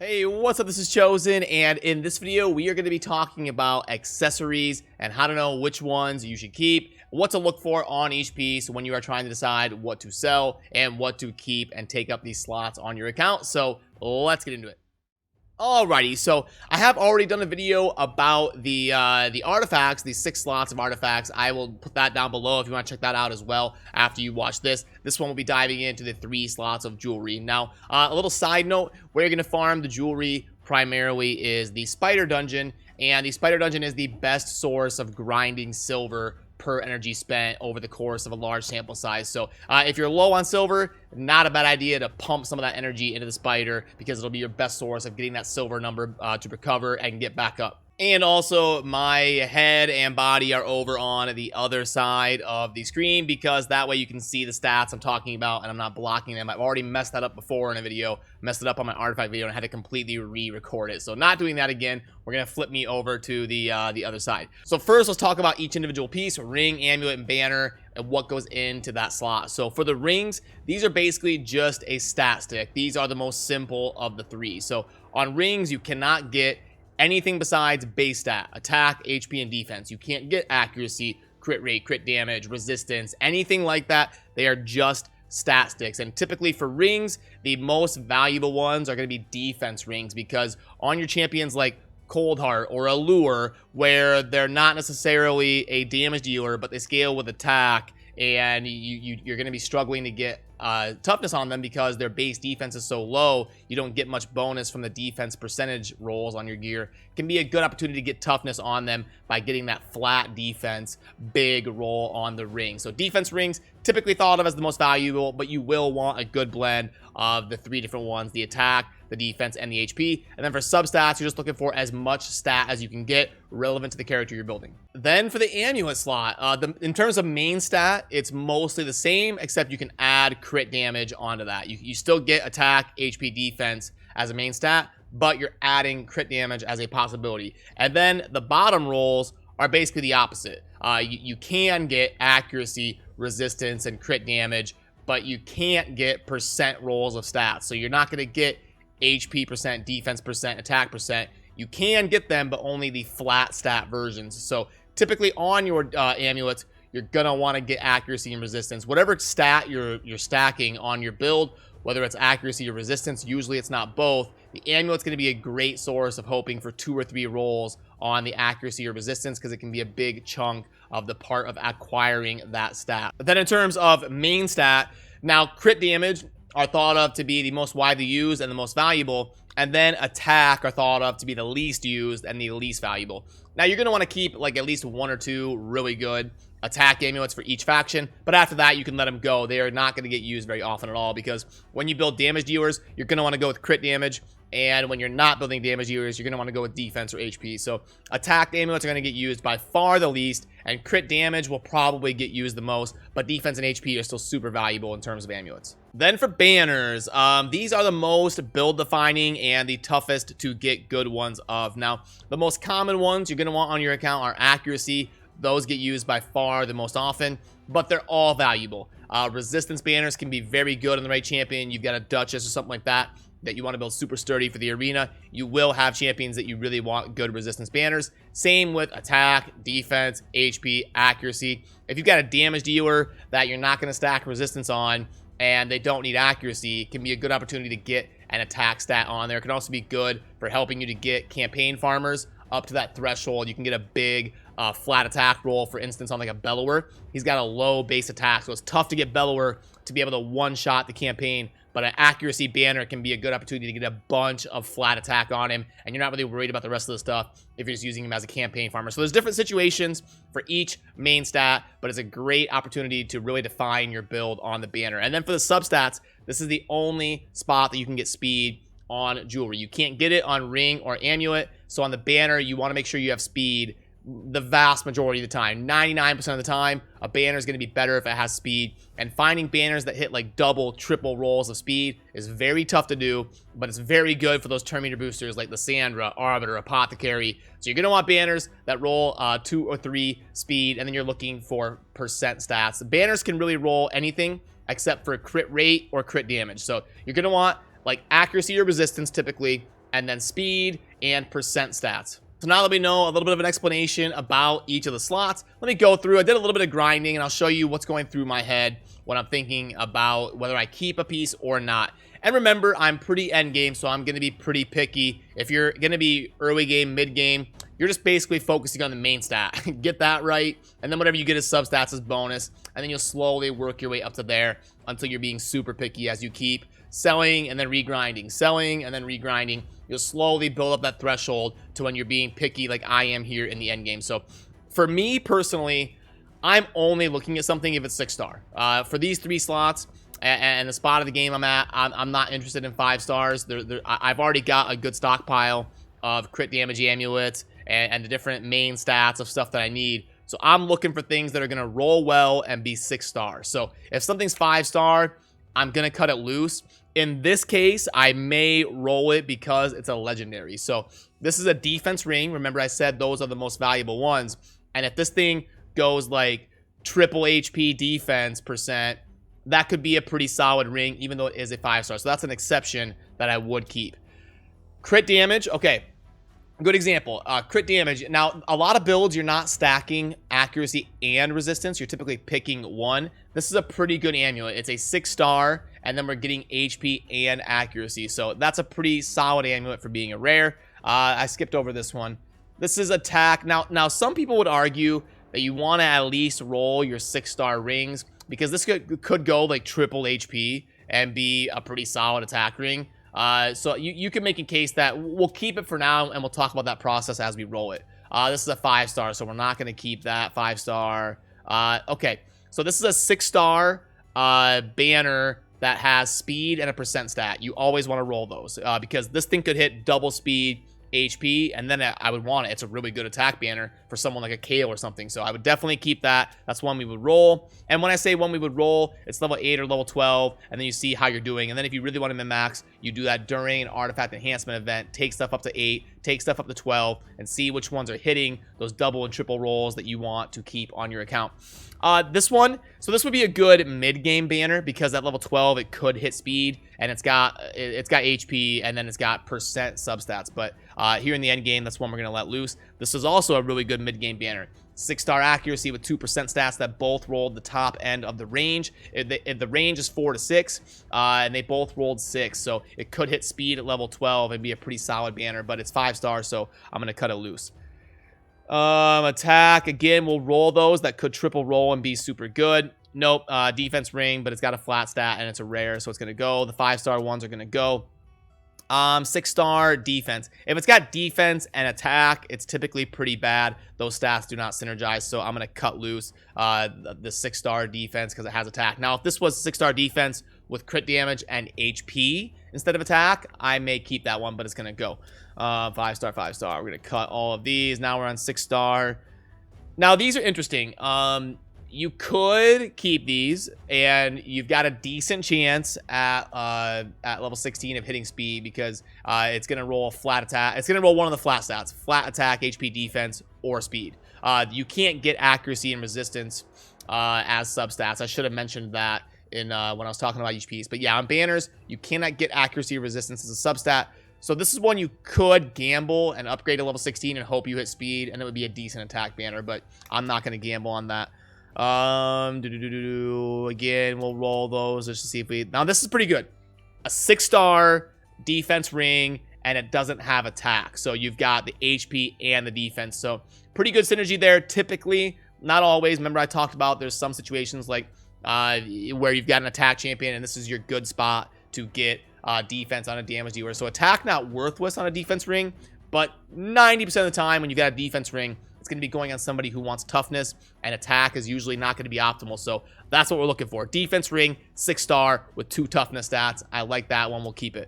Hey, what's up? This is Chosen, and in this video, we are going to be talking about accessories and how to know which ones you should keep, what to look for on each piece when you are trying to decide what to sell and what to keep and take up these slots on your account. So let's get into it. Alrighty, so I have already done a video about the artifacts, these 6 slots of artifacts. I will put that down below if you want to check that out as well after you watch this. This one will be diving into the 3 slots of jewelry. Now, a little side note, where you're going to farm the jewelry primarily is the Spider Dungeon, and the Spider Dungeon is the best source of grinding silver per energy spent over the course of a large sample size. So if you're low on silver, not a bad idea to pump some of that energy into the spider, because it'll be your best source of getting that silver number to recover and get back up. And also, my head and body are over on the other side of the screen, because that way you can see the stats I'm talking about and I'm not blocking them. I've already messed that up before in a video, messed it up on my artifact video, and I had to completely re-record it. So not doing that again. We're going to flip me over to the other side. So first, let's talk about each individual piece: ring, amulet, and banner, and what goes into that slot. So for the rings, these are basically just a stat stick. These are the most simple of the 3. So on rings, you cannot get anything besides base stat: attack, HP, and defense. You can't get accuracy, crit rate, crit damage, resistance, anything like that. They are just stat sticks. And typically for rings, the most valuable ones are going to be defense rings, because on your champions like Cold Heart or Allure, where they're not necessarily a damage dealer, but they scale with attack, and you're going to be struggling to get toughness on them because their base defense is so low, you don't get much bonus from the defense percentage rolls on your gear. It can be a good opportunity to get toughness on them by getting that flat defense big roll on the ring. So defense rings, typically thought of as the most valuable, but you will want a good blend of the 3 different ones: the attack, the defense, and the HP. And then for substats, you're just looking for as much stat as you can get relevant to the character you're building. Then for the amulet slot, in terms of main stat, it's mostly the same, except you can add crit damage onto that. You still get attack, HP, defense as a main stat, but you're adding crit damage as a possibility. And then the bottom rolls are basically the opposite. You can get accuracy, resistance, and crit damage, but you can't get percent rolls of stats. So you're not going to get HP percent, defense percent, attack percent. You can get them, but only the flat stat versions. So typically on your amulets, you're going to want to get accuracy and resistance. Whatever stat you're stacking on your build, whether it's accuracy or resistance, usually it's not both. The amulet's going to be a great source of hoping for 2 or 3 rolls on the accuracy or resistance, because it can be a big chunk of the part of acquiring that stat. But then in terms of main stat, now crit damage are thought of to be the most widely used and the most valuable, and then attack are thought of to be the least used and the least valuable. Now you're going to want to keep like at least 1 or 2 really good attack amulets for each faction, but after that you can let them go. They are not going to get used very often at all, because when you build damage dealers, you're going to want to go with crit damage, and when you're not building damage dealers, you're going to want to go with defense or HP. So attack amulets are going to get used by far the least, and crit damage will probably get used the most, but defense and HP are still super valuable in terms of amulets. Then for banners, these are the most build defining and the toughest to get good ones of. Now, the most common ones you're going to want on your account are accuracy. Those get used by far the most often, but they're all valuable. Resistance banners can be very good on the right champion. You've got a Duchess or something like that you want to build super sturdy for the arena. You will have champions that you really want good resistance banners. Same with attack, defense, HP, accuracy. If you've got a damage dealer that you're not going to stack resistance on and they don't need accuracy, it can be a good opportunity to get an attack stat on there. It can also be good for helping you to get campaign farmers up to that threshold. You can get a big flat attack roll, for instance, on like a Bellower. He's got a low base attack, so it's tough to get Bellower to be able to one-shot the campaign, but an accuracy banner can be a good opportunity to get a bunch of flat attack on him, and you're not really worried about the rest of the stuff if you're just using him as a campaign farmer. So there's different situations for each main stat, but it's a great opportunity to really define your build on the banner. And then for the substats, this is the only spot that you can get speed on jewelry. You can't get it on ring or amulet, so on the banner, you want to make sure you have speed the vast majority of the time. 99% of the time, a banner is going to be better if it has speed, and finding banners that hit like double, triple rolls of speed is very tough to do, but it's very good for those turn meter boosters like the Sandra, Arbiter, Apothecary. So you're going to want banners that roll 2 or 3 speed, and then you're looking for percent stats. The banners can really roll anything except for crit rate or crit damage. So you're going to want like accuracy or resistance typically, and then speed and percent stats. So now that we know a little bit of an explanation about each of the slots, let me go through. I did a little bit of grinding, and I'll show you what's going through my head when I'm thinking about whether I keep a piece or not. And remember, I'm pretty end game, so I'm going to be pretty picky. If you're going to be early game, mid game, you're just basically focusing on the main stat. Get that right, and then whatever you get as substats as bonus, and then you'll slowly work your way up to there until you're being super picky as you keep selling and then regrinding, selling and then regrinding. You'll slowly build up that threshold to when you're being picky like I am here in the end game. So for me personally, I'm only looking at something if it's 6-star. For these 3 slots and the spot of the game I'm at, I'm not interested in 5 stars. I've already got a good stockpile of crit damage amulets and the different main stats of stuff that I need. So I'm looking for things that are going to roll well and be 6 stars. So if something's 5-star, I'm going to cut it loose. In this case, I may roll it because it's a legendary. So this is a defense ring. Remember, I said those are the most valuable ones. And if this thing goes like triple HP defense percent, that could be a pretty solid ring, even though it is a 5-star. So that's an exception that I would keep. Crit damage. Okay. Good example. Crit damage. Now, a lot of builds, you're not stacking accuracy and resistance. You're typically picking one. This is a pretty good amulet. It's a 6-star, and then we're getting HP and accuracy. So that's a pretty solid amulet for being a rare. I skipped over this one. This is attack. Now some people would argue that you want to at least roll your 6-star rings because this could go like triple HP and be a pretty solid attack ring. So you can make a case that we'll keep it for now, and we'll talk about that process as we roll it. This is a 5-star, so we're not going to keep that 5-star. Okay, so this is a 6-star banner that has speed and a percent stat. You always want to roll those because this thing could hit double speed, HP, and then I would want it. It's a really good attack banner for someone like a Kale or something, so I would definitely keep that. That's one we would roll. And when I say one we would roll, it's level 8 or level 12, and then you see how you're doing. And then if you really want to min-max, you do that during an artifact enhancement event, take stuff up to 8, take stuff up to 12, and see which ones are hitting those double and triple rolls that you want to keep on your account. This one, so this would be a good mid-game banner because at level 12 it could hit speed, and it's got HP, and then it's got percent substats. But here in the end game, that's one we're gonna let loose. This is also a really good mid-game banner. 6-star accuracy with 2% stats that both rolled the top end of the range. The range is 4 to 6, and they both rolled 6, so it could hit speed at level 12 and be a pretty solid banner. But it's 5 stars, so I'm gonna cut it loose. Attack, again, we'll roll those that could triple roll and be super good. Nope, defense ring, but it's got a flat stat and it's a rare, so it's gonna go. The 5-star ones are gonna go. 6-star defense. If it's got defense and attack, it's typically pretty bad. Those stats do not synergize, so I'm gonna cut loose the 6-star defense because it has attack. Now, if this was 6-star defense with crit damage and HP instead of attack, I may keep that one, but it's gonna go. 5-star, 5-star. We're gonna cut all of these. Now we're on 6-star. Now these are interesting. You could keep these, and you've got a decent chance at level 16 of hitting speed because it's gonna roll a flat attack. It's gonna roll one of the flat stats: flat attack, HP, defense, or speed. You can't get accuracy and resistance as substats. I should have mentioned that in when I was talking about each piece. But yeah, on banners, you cannot get accuracy or resistance as a substat. So this is one you could gamble and upgrade to level 16 and hope you hit speed, and it would be a decent attack banner, but I'm not going to gamble on that. Again, we'll roll those just to see if we... Now, this is pretty good. A 6-star defense ring, and it doesn't have attack. So you've got the HP and the defense. So pretty good synergy there. Typically, not always. Remember I talked about there's some situations like where you've got an attack champion, and this is your good spot to get defense on a damage dealer. So attack not worthless on a defense ring, but 90% of the time when you've got a defense ring, it's going to be going on somebody who wants toughness, and attack is usually not going to be optimal. So that's what we're looking for. Defense ring, 6-star with 2 toughness stats. I like that one. We'll keep it.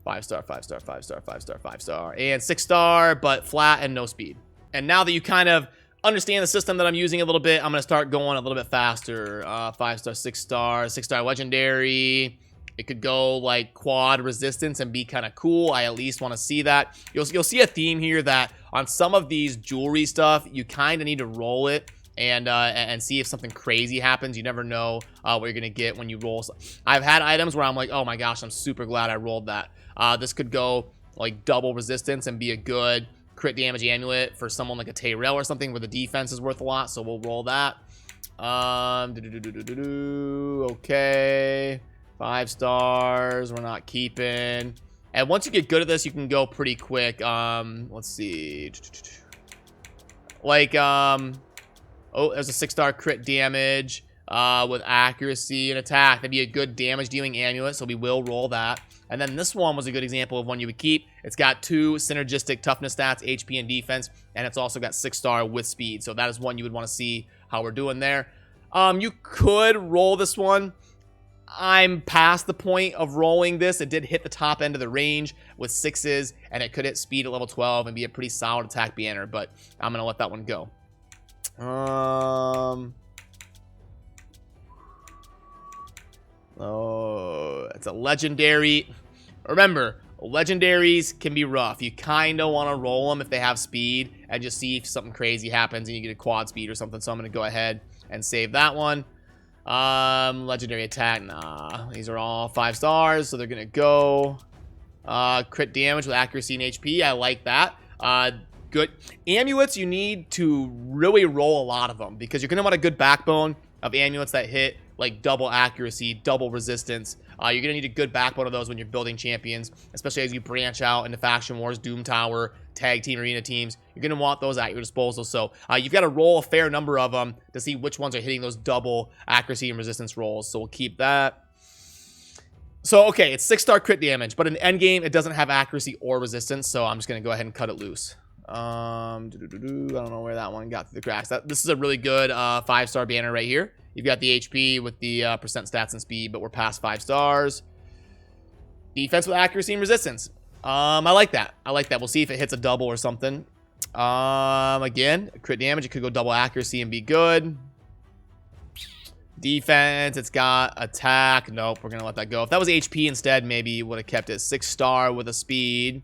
5-star, 5-star, 5-star, 5-star, 5-star, and 6-star, but flat and no speed. And now that you kind of understand the system that I'm using a little bit, I'm going to start going a little bit faster. 5-star, 6-star, 6-star legendary. It could go like quad resistance and be kind of cool. I at least want to see that. You'll see a theme here that on some of these jewelry stuff, you kind of need to roll it and see if something crazy happens. You never know what you're going to get when you roll. I've had items where I'm like, oh my gosh, I'm super glad I rolled that. This could go like double resistance and be a good crit damage amulet for someone like a Tyrell or something where the defense is worth a lot. So we'll roll that. Okay, 5 stars. We're not keeping. And once you get good at this, you can go pretty quick. Let's see. Like, oh, there's a 6-star crit damage with accuracy and attack. That'd be a good damage dealing amulet, so we will roll that. And then this one was a good example of one you would keep. It's got 2 synergistic toughness stats, HP and defense, and it's also got 6-star with speed. So that is one you would want to see how we're doing there. You could roll this one. I'm past the point of rolling this. It did hit the top end of the range with 6s, and it could hit speed at level 12 and be a pretty solid attack banner, but I'm going to let that one go. Oh, it's a legendary. Remember, legendaries can be rough. You kind of want to roll them if they have speed and just see if something crazy happens and you get a quad speed or something. So I'm going to go ahead and save that one. Legendary attack. Nah, these are all 5 stars, so they're going to go. Crit damage with accuracy and HP. I like that. Good. Amulets, you need to really roll a lot of them because you're going to want a good backbone of amulets that hit like double accuracy, double resistance. You're going to need a good backbone of those when you're building champions, especially as you branch out into Faction Wars, Doom Tower, Tag Team, Arena teams. You're going to want those at your disposal. So you've got to roll a fair number of them to see which ones are hitting those double accuracy and resistance rolls. So we'll keep that. So, okay, it's 6-star crit damage, but in endgame, it doesn't have accuracy or resistance, so I'm just going to go ahead and cut it loose. I don't know where that one got through the cracks. This is a really good 5-star banner right here. You've got the HP with the percent stats and speed, but we're past 5 stars. Defense with accuracy and resistance. I like that. I like that. We'll see if it hits a double or something. Again, crit damage. It could go double accuracy and be good. Defense. It's got attack. Nope, we're going to let that go. If that was HP instead, maybe you would have kept it 6-star with a speed.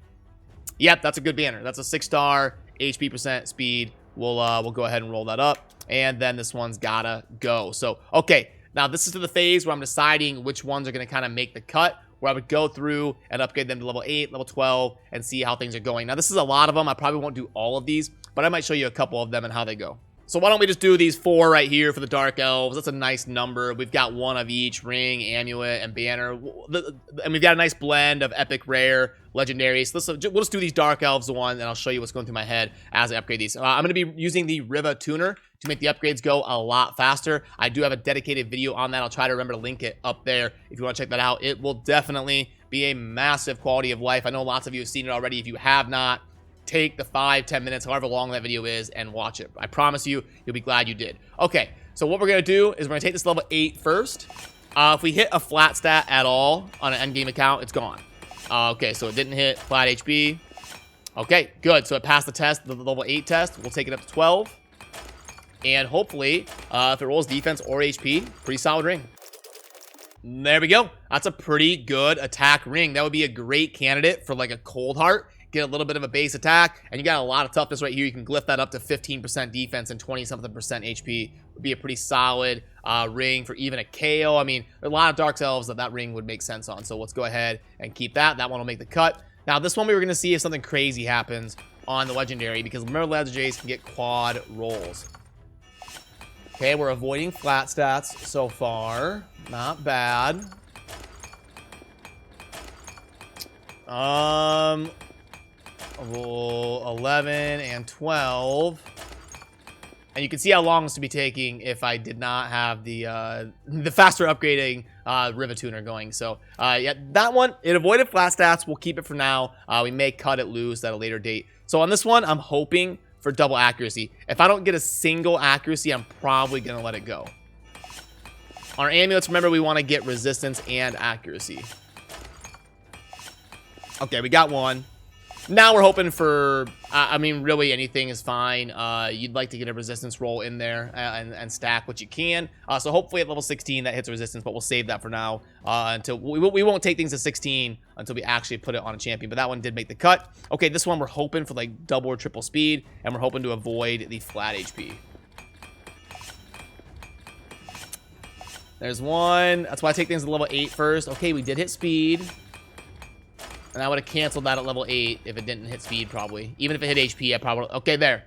Yep, that's a good banner. That's a 6-star HP percent speed. We'll go ahead and roll that up. And then this one's gotta go. So, okay. Now, this is to the phase where I'm deciding which ones are going to kind of make the cut, where I would go through and upgrade them to level 8, level 12, and see how things are going. Now, this is a lot of them. I probably won't do all of these, but I might show you a couple of them and how they go. So why don't we just do these 4 right here for the Dark Elves. That's a nice number. We've got 1 of each, ring, amulet, and banner. And we've got a nice blend of epic, rare, legendary. So we'll just do these Dark Elves one, and I'll show you what's going through my head as I upgrade these. I'm going to be using the Riva tuner to make the upgrades go a lot faster. I do have a dedicated video on that. I'll try to remember to link it up there if you want to check that out. It will definitely be a massive quality of life. I know lots of you have seen it already. If you have not, take the 5-10 minutes, however long that video is, and watch it. I promise you, you'll be glad you did. Okay, so what we're going to do is we're going to take this level 8 first. If we hit a flat stat at all on an endgame account, it's gone. Okay, so it didn't hit flat HP. Okay, good. So it passed the test, the level 8 test. We'll take it up to 12. And hopefully, if it rolls defense or HP, pretty solid ring. There we go. That's a pretty good attack ring. That would be a great candidate for like a Cold Heart. Get a little bit of a base attack, and you got a lot of toughness right here. You can glyph that up to 15% defense and 20-something% HP. Would be a pretty solid ring for even a KO. I mean, there are a lot of Dark Elves that ring would make sense on. So let's go ahead and keep that. That one will make the cut. Now, this one we were going to see if something crazy happens on the legendary, because remember, legendaries can get quad rolls. Okay, we're avoiding flat stats so far. Not bad. 11 and 12, and you can see how long this would be taking if I did not have the faster upgrading Riva tuner going. So yeah, that one, it avoided flat stats. We'll keep it for now. We may cut it loose at a later date. So on this one, I'm hoping for double accuracy. If I don't get a single accuracy, I'm probably gonna let it go. Our amulets, remember, we want to get resistance and accuracy. Okay, we got one. Now we're hoping for, I mean, really anything is fine. You'd like to get a resistance roll in there and stack what you can. So hopefully at level 16 that hits resistance, but we'll save that for now until we won't take things to 16 until we actually put it on a champion. But that one did make the cut. Okay, this one we're hoping for like double or triple speed, and we're hoping to avoid the flat HP. There's one. That's why I take things to level 8 first. Okay, we did hit speed. And I would have canceled that at level 8 if it didn't hit speed, probably. Even if it hit HP, I probably... Okay, there.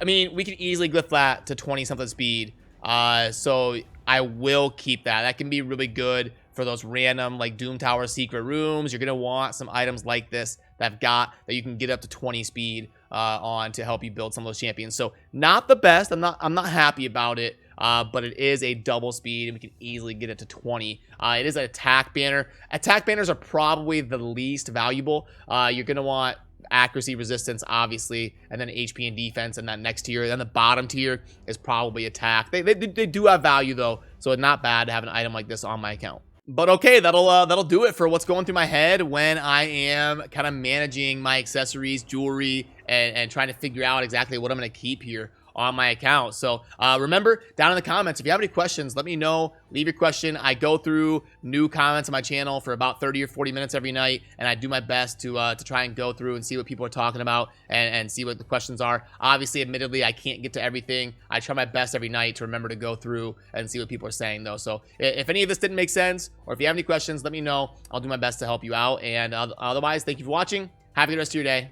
I mean, we could easily glyph that to 20-something speed. So I will keep that. That can be really good for those random, like, Doom Tower secret rooms. You're going to want some items like this that you can get up to 20 speed on to help you build some of those champions. So not the best. I'm not happy about it. But it is a double speed, and we can easily get it to 20. It is an attack banner. Attack banners are probably the least valuable. You're going to want accuracy, resistance, obviously, and then HP and defense in that next tier. Then the bottom tier is probably attack. They do have value, though, so it's not bad to have an item like this on my account. But okay, that'll do it for what's going through my head when I am kind of managing my accessories, jewelry, and trying to figure out exactly what I'm going to keep here on my account. So remember, down in the comments, if you have any questions, let me know. Leave your question. I go through new comments on my channel for about 30 or 40 minutes every night, and I do my best to try and go through and see what people are talking about and see what the questions are. Obviously, admittedly, I can't get to everything. I try my best every night to remember to go through and see what people are saying, though. So if any of this didn't make sense, or if you have any questions, let me know. I'll do my best to help you out. And otherwise, thank you for watching. Have a good rest of your day.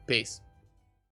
Peace.